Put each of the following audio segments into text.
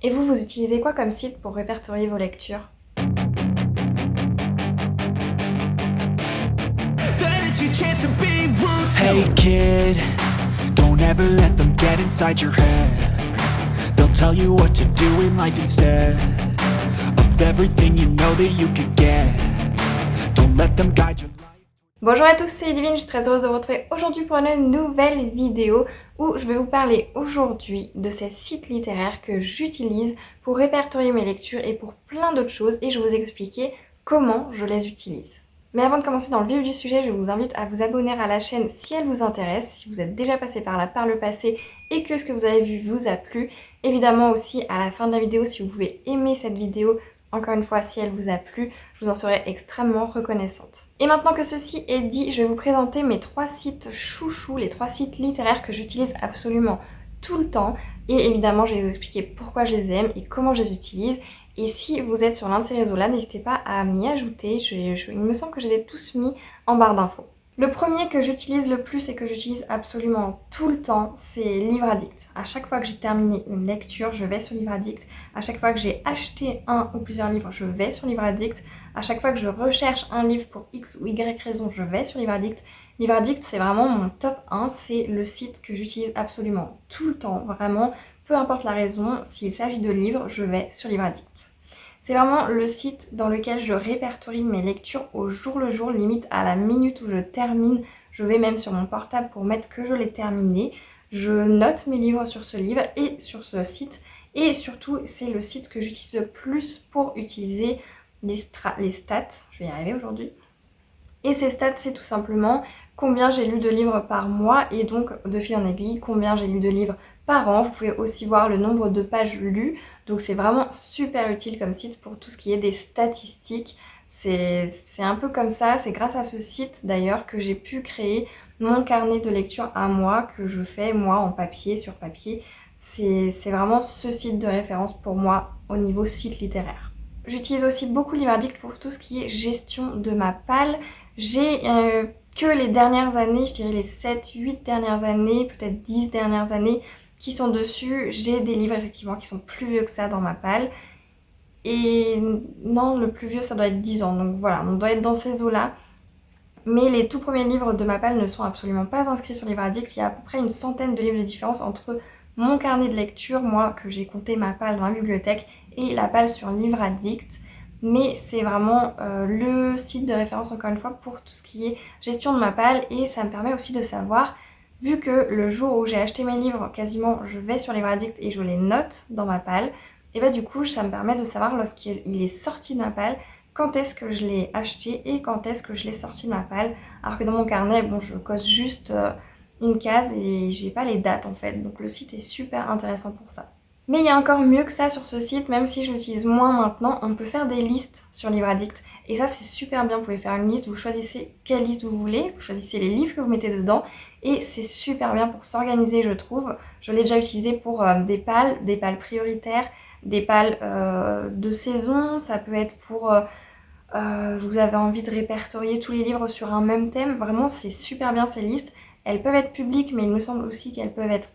Et vous utilisez quoi comme site pour répertorier vos lectures? Hey kid, don't ever let them get inside your head. They'll tell you what to do in life instead of everything you know that you could get. Don't let them guide your life. Bonjour à tous, c'est Ludivine, je suis très heureuse de vous retrouver aujourd'hui pour une nouvelle vidéo où je vais vous parler aujourd'hui de ces sites littéraires que j'utilise pour répertorier mes lectures et pour plein d'autres choses, et je vais vous expliquer comment je les utilise. Mais avant de commencer dans le vif du sujet, je vous invite à vous abonner à la chaîne si elle vous intéresse, si vous êtes déjà passé par là par le passé et que ce que vous avez vu vous a plu. Évidemment aussi à la fin de la vidéo, si vous pouvez aimer cette vidéo, encore une fois si elle vous a plu, je vous en serai extrêmement reconnaissante. Et maintenant que ceci est dit, je vais vous présenter mes 3 sites chouchous, les 3 sites littéraires que j'utilise absolument tout le temps. Et évidemment, je vais vous expliquer pourquoi je les aime et comment je les utilise. Et si vous êtes sur l'un de ces réseaux-là, n'hésitez pas à m'y ajouter. Il me semble que je les ai tous mis en barre d'infos. Le premier que j'utilise le plus et que j'utilise absolument tout le temps, c'est Livre Addict. À chaque fois que j'ai terminé une lecture, je vais sur Livre Addict. À chaque fois que j'ai acheté un ou plusieurs livres, je vais sur Livre Addict. À chaque fois que je recherche un livre pour X ou Y raison, je vais sur Livre Addict. Livre Addict, c'est vraiment mon top 1. C'est le site que j'utilise absolument tout le temps, vraiment. Peu importe la raison, s'il s'agit de livres, je vais sur Livre Addict. C'est vraiment le site dans lequel je répertorie mes lectures au jour le jour, limite à la minute où je termine. Je vais même sur mon portable pour mettre que je l'ai terminé. Je note mes livres sur ce livre et sur ce site. Et surtout, c'est le site que j'utilise le plus pour utiliser les stats. Je vais y arriver aujourd'hui. Et ces stats, c'est tout simplement combien j'ai lu de livres par mois et donc de fil en aiguille, combien j'ai lu de livres par an. Vous pouvez aussi voir le nombre de pages lues. Donc c'est vraiment super utile comme site pour tout ce qui est des statistiques. C'est un peu comme ça, c'est grâce à ce site d'ailleurs que j'ai pu créer mon carnet de lecture à moi, que je fais moi en papier, sur papier. C'est vraiment ce site de référence pour moi au niveau site littéraire. J'utilise aussi beaucoup Livre Addict pour tout ce qui est gestion de ma palle. J'ai que les dernières années, je dirais les 7-8 dernières années, peut-être 10 dernières années, qui sont dessus. J'ai des livres effectivement qui sont plus vieux que ça dans ma palle. Et non, le plus vieux ça doit être 10 ans, donc voilà, on doit être dans ces eaux-là. Mais les tout premiers livres de ma palle ne sont absolument pas inscrits sur Livre Addict. Il y a à peu près une centaine de livres de différence entre mon carnet de lecture, moi que j'ai compté ma palle dans ma bibliothèque, et la palle sur Livre Addict. Mais c'est vraiment le site de référence encore une fois pour tout ce qui est gestion de ma palle, et ça me permet aussi de savoir, vu que le jour où j'ai acheté mes livres, quasiment je vais sur Livre Addict et je les note dans ma palle, et bah du coup ça me permet de savoir lorsqu'il est sorti de ma palle, quand est-ce que je l'ai acheté et quand est-ce que je l'ai sorti de ma palle. Alors que dans mon carnet, bon, je coche juste une case et j'ai pas les dates en fait, donc le site est super intéressant pour ça. Mais il y a encore mieux que ça sur ce site, même si je l'utilise moins maintenant, on peut faire des listes sur Livre Addict. Et ça c'est super bien, vous pouvez faire une liste, vous choisissez quelle liste vous voulez, vous choisissez les livres que vous mettez dedans, et c'est super bien pour s'organiser je trouve. Je l'ai déjà utilisé pour des pales prioritaires, des pales de saison, ça peut être pour... vous avez envie de répertorier tous les livres sur un même thème, vraiment c'est super bien ces listes. Elles peuvent être publiques, mais il me semble aussi qu'elles peuvent être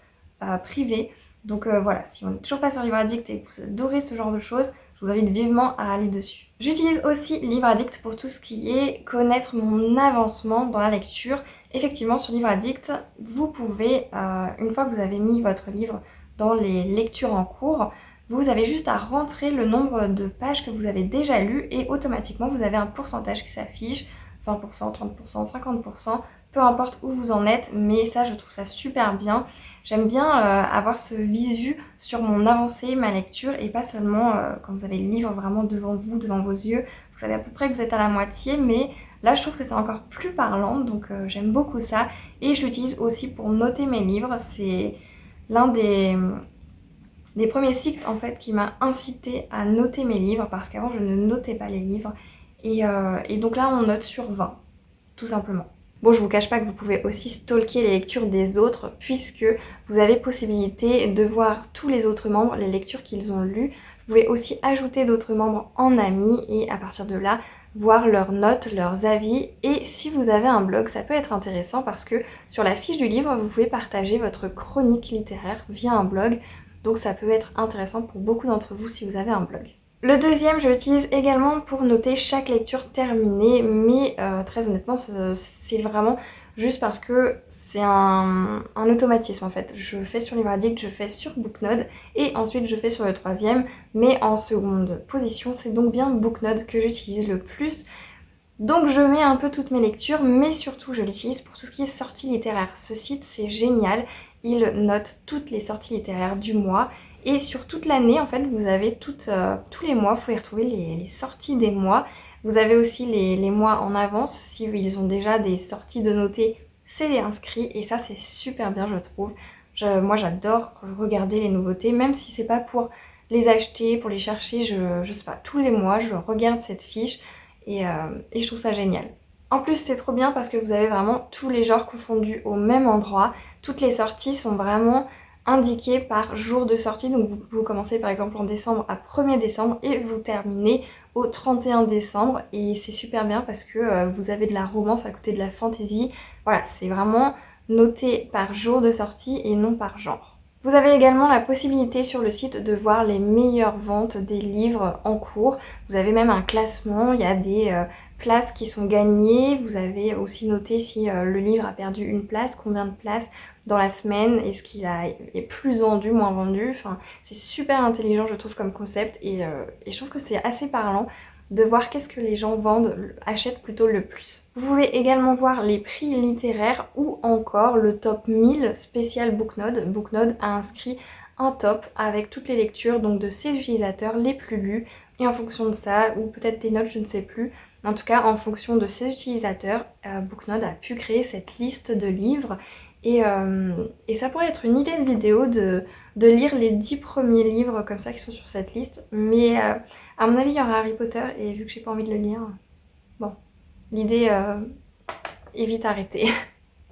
privées. Donc voilà, si on n'est toujours pas sur Livre Addict et que vous adorez ce genre de choses, je vous invite vivement à aller dessus. J'utilise aussi Livre Addict pour tout ce qui est connaître mon avancement dans la lecture. Effectivement, sur Livre Addict, vous pouvez, une fois que vous avez mis votre livre dans les lectures en cours, vous avez juste à rentrer le nombre de pages que vous avez déjà lues et automatiquement vous avez un pourcentage qui s'affiche, 20%, 30%, 50%, peu importe où vous en êtes, mais ça je trouve ça super bien. J'aime bien avoir ce visu sur mon avancée, ma lecture, et pas seulement quand vous avez le livre vraiment devant vous, devant vos yeux, vous savez à peu près que vous êtes à la moitié, mais là je trouve que c'est encore plus parlant, donc j'aime beaucoup ça. Et je l'utilise aussi pour noter mes livres, c'est l'un des premiers sites en fait qui m'a incité à noter mes livres, parce qu'avant je ne notais pas les livres, et donc là on note sur 20, tout simplement. Bon, je vous cache pas que vous pouvez aussi stalker les lectures des autres, puisque vous avez possibilité de voir tous les autres membres, les lectures qu'ils ont lues. Vous pouvez aussi ajouter d'autres membres en amis et à partir de là voir leurs notes, leurs avis. Et si vous avez un blog, ça peut être intéressant parce que sur la fiche du livre, vous pouvez partager votre chronique littéraire via un blog. Donc ça peut être intéressant pour beaucoup d'entre vous si vous avez un blog. Le deuxième, je l'utilise également pour noter chaque lecture terminée, mais très honnêtement, c'est vraiment juste parce que c'est un automatisme en fait. Je fais sur Livre Addict, je fais sur Booknode, et ensuite je fais sur le troisième, mais en seconde position, c'est donc bien Booknode que j'utilise le plus. Donc je mets un peu toutes mes lectures, mais surtout je l'utilise pour tout ce qui est sorties littéraires. Ce site c'est génial, il note toutes les sorties littéraires du mois et sur toute l'année en fait vous avez tous les mois, vous pouvez retrouver les sorties des mois. Vous avez aussi les mois en avance, si ils ont déjà des sorties de noter, c'est les inscrits et ça c'est super bien je trouve. Moi j'adore regarder les nouveautés, même si c'est pas pour les acheter, pour les chercher, je sais pas, tous les mois je regarde cette fiche. Et je trouve ça génial. En plus c'est trop bien parce que vous avez vraiment tous les genres confondus au même endroit. Toutes les sorties sont vraiment indiquées par jour de sortie. Donc vous commencez par exemple en décembre à 1er décembre et vous terminez au 31 décembre. Et c'est super bien parce que vous avez de la romance à côté de la fantasy. Voilà, c'est vraiment noté par jour de sortie et non par genre. Vous avez également la possibilité sur le site de voir les meilleures ventes des livres en cours. Vous avez même un classement, il y a des places qui sont gagnées. Vous avez aussi noté si le livre a perdu une place, combien de places dans la semaine, est-ce qu'il est plus vendu, moins vendu. Enfin, c'est super intelligent je trouve comme concept et je trouve que c'est assez parlant de voir qu'est-ce que les gens achètent plutôt le plus. Vous pouvez également voir les prix littéraires ou encore le top 1000 spécial Booknode. Booknode a inscrit un top avec toutes les lectures donc de ses utilisateurs les plus lus et en fonction de ça, ou peut-être des notes, je ne sais plus, en tout cas en fonction de ses utilisateurs, Booknode a pu créer cette liste de livres et ça pourrait être une idée de vidéo de lire les 10 premiers livres comme ça qui sont sur cette liste, mais à mon avis il y aura Harry Potter et vu que j'ai pas envie de le lire, bon, l'idée est vite arrêtée.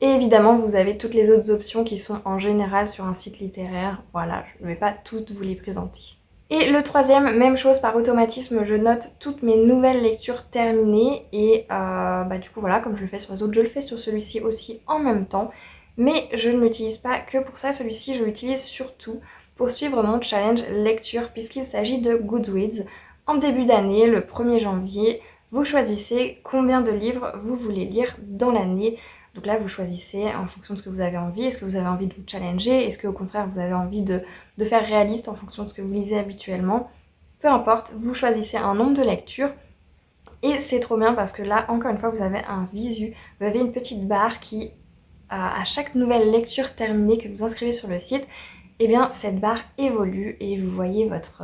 Et évidemment vous avez toutes les autres options qui sont en général sur un site littéraire, voilà, je ne vais pas toutes vous les présenter. Et le troisième, même chose par automatisme, je note toutes mes nouvelles lectures terminées et du coup voilà, comme je le fais sur les autres, je le fais sur celui-ci aussi en même temps. Mais je ne l'utilise pas que pour ça, celui-ci je l'utilise surtout pour suivre mon challenge lecture puisqu'il s'agit de Goodreads. En début d'année, le 1er janvier, vous choisissez combien de livres vous voulez lire dans l'année. Donc là vous choisissez en fonction de ce que vous avez envie, est-ce que vous avez envie de vous challenger, est-ce qu'au contraire vous avez envie de faire réaliste en fonction de ce que vous lisez habituellement. Peu importe, vous choisissez un nombre de lectures. Et c'est trop bien parce que là, encore une fois, vous avez un visu, vous avez une petite barre qui à chaque nouvelle lecture terminée que vous inscrivez sur le site, et bien cette barre évolue et vous voyez votre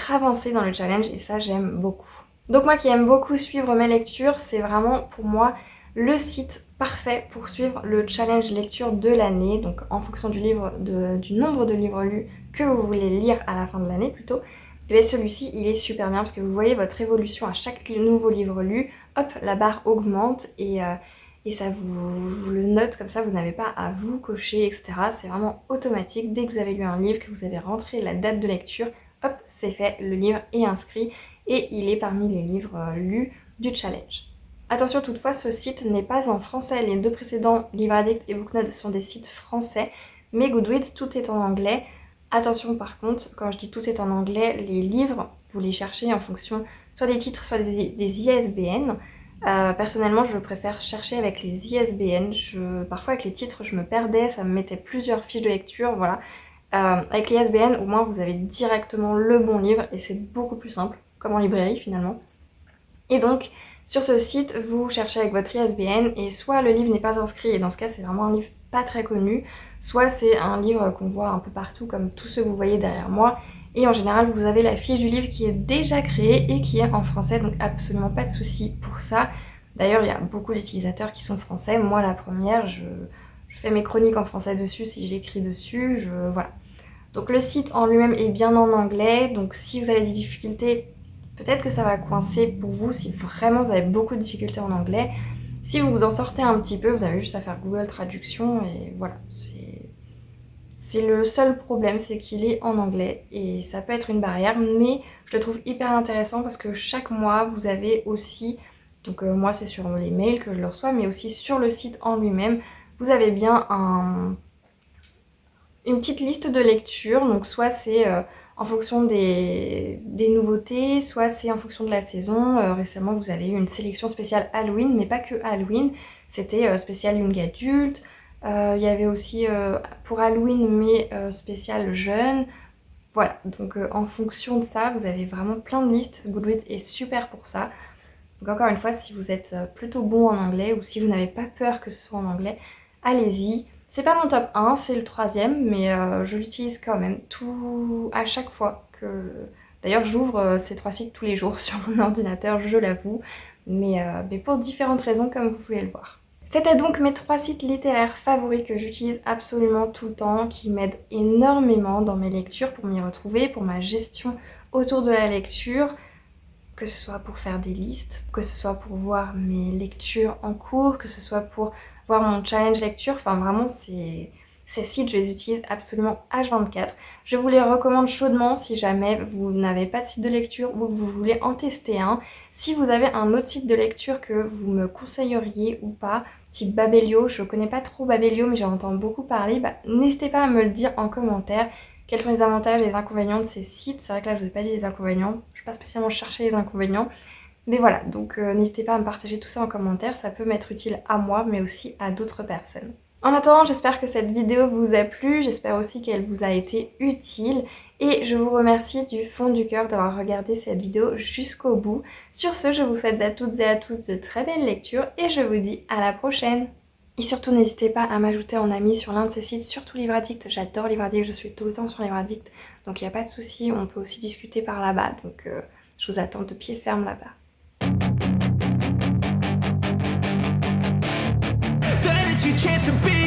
avancée dans le challenge et ça j'aime beaucoup. Donc moi qui aime beaucoup suivre mes lectures, c'est vraiment pour moi le site parfait pour suivre le challenge lecture de l'année, donc en fonction du nombre de livres lus que vous voulez lire à la fin de l'année plutôt. Et bien celui-ci il est super bien parce que vous voyez votre évolution à chaque nouveau livre lu, hop la barre augmente et ça vous le note comme ça, vous n'avez pas à vous cocher, etc. C'est vraiment automatique. Dès que vous avez lu un livre, que vous avez rentré la date de lecture, hop, c'est fait, le livre est inscrit et il est parmi les livres lus du challenge. Attention toutefois, ce site n'est pas en français. Les deux précédents, Livre Addict et Booknode, sont des sites français, mais Goodreads, tout est en anglais. Attention par contre, quand je dis tout est en anglais, les livres, vous les cherchez en fonction soit des titres, soit des ISBN. Personnellement je préfère chercher avec les ISBN, parfois avec les titres je me perdais, ça me mettait plusieurs fiches de lecture, voilà. Avec les ISBN au moins vous avez directement le bon livre et c'est beaucoup plus simple, comme en librairie finalement. Et donc sur ce site vous cherchez avec votre ISBN et soit le livre n'est pas inscrit et dans ce cas c'est vraiment un livre pas très connu, soit c'est un livre qu'on voit un peu partout comme tous ceux que vous voyez derrière moi. Et en général, vous avez la fiche du livre qui est déjà créée et qui est en français, donc absolument pas de souci pour ça. D'ailleurs, il y a beaucoup d'utilisateurs qui sont français. Moi, la première, je fais mes chroniques en français dessus si j'écris dessus, voilà. Donc le site en lui-même est bien en anglais, donc si vous avez des difficultés, peut-être que ça va coincer pour vous si vraiment vous avez beaucoup de difficultés en anglais. Si vous vous en sortez un petit peu, vous avez juste à faire Google Traduction et voilà, c'est le seul problème, c'est qu'il est en anglais et ça peut être une barrière, mais je le trouve hyper intéressant parce que chaque mois vous avez aussi, donc moi c'est sur les mails que je le reçois, mais aussi sur le site en lui-même, vous avez bien une petite liste de lecture, donc soit c'est en fonction des nouveautés, soit c'est en fonction de la saison. Récemment vous avez eu une sélection spéciale Halloween, mais pas que Halloween, c'était spécial young adulte, il y avait aussi pour Halloween mais spécial jeune. Voilà, donc en fonction de ça, vous avez vraiment plein de listes. Goodreads est super pour ça. Donc encore une fois, si vous êtes plutôt bon en anglais ou si vous n'avez pas peur que ce soit en anglais, allez-y. C'est pas mon top 1, c'est le troisième, mais je l'utilise quand même tout à chaque fois que... D'ailleurs, j'ouvre ces 3 sites tous les jours sur mon ordinateur, je l'avoue, mais pour différentes raisons comme vous pouvez le voir. C'était donc mes 3 sites littéraires favoris que j'utilise absolument tout le temps, qui m'aident énormément dans mes lectures pour m'y retrouver, pour ma gestion autour de la lecture, que ce soit pour faire des listes, que ce soit pour voir mes lectures en cours, que ce soit pour voir mon challenge lecture, enfin vraiment ces sites je les utilise absolument H24. Je vous les recommande chaudement si jamais vous n'avez pas de site de lecture ou que vous voulez en tester un. Si vous avez un autre site de lecture que vous me conseilleriez ou pas, type Babelio, je connais pas trop Babelio mais j'en entends beaucoup parler, n'hésitez pas à me le dire en commentaire. Quels sont les avantages et les inconvénients de ces sites? C'est vrai que là je vous ai pas dit les inconvénients, je vais pas spécialement chercher les inconvénients. Mais voilà, donc n'hésitez pas à me partager tout ça en commentaire, ça peut m'être utile à moi mais aussi à d'autres personnes. En attendant, j'espère que cette vidéo vous a plu, j'espère aussi qu'elle vous a été utile et je vous remercie du fond du cœur d'avoir regardé cette vidéo jusqu'au bout. Sur ce, je vous souhaite à toutes et à tous de très belles lectures et je vous dis à la prochaine. Et surtout, n'hésitez pas à m'ajouter en ami sur l'un de ces sites, surtout Livraddict. J'adore Livraddict, je suis tout le temps sur Livraddict, donc il n'y a pas de souci, on peut aussi discuter par là-bas, donc je vous attends de pied ferme là-bas. That is your chance to be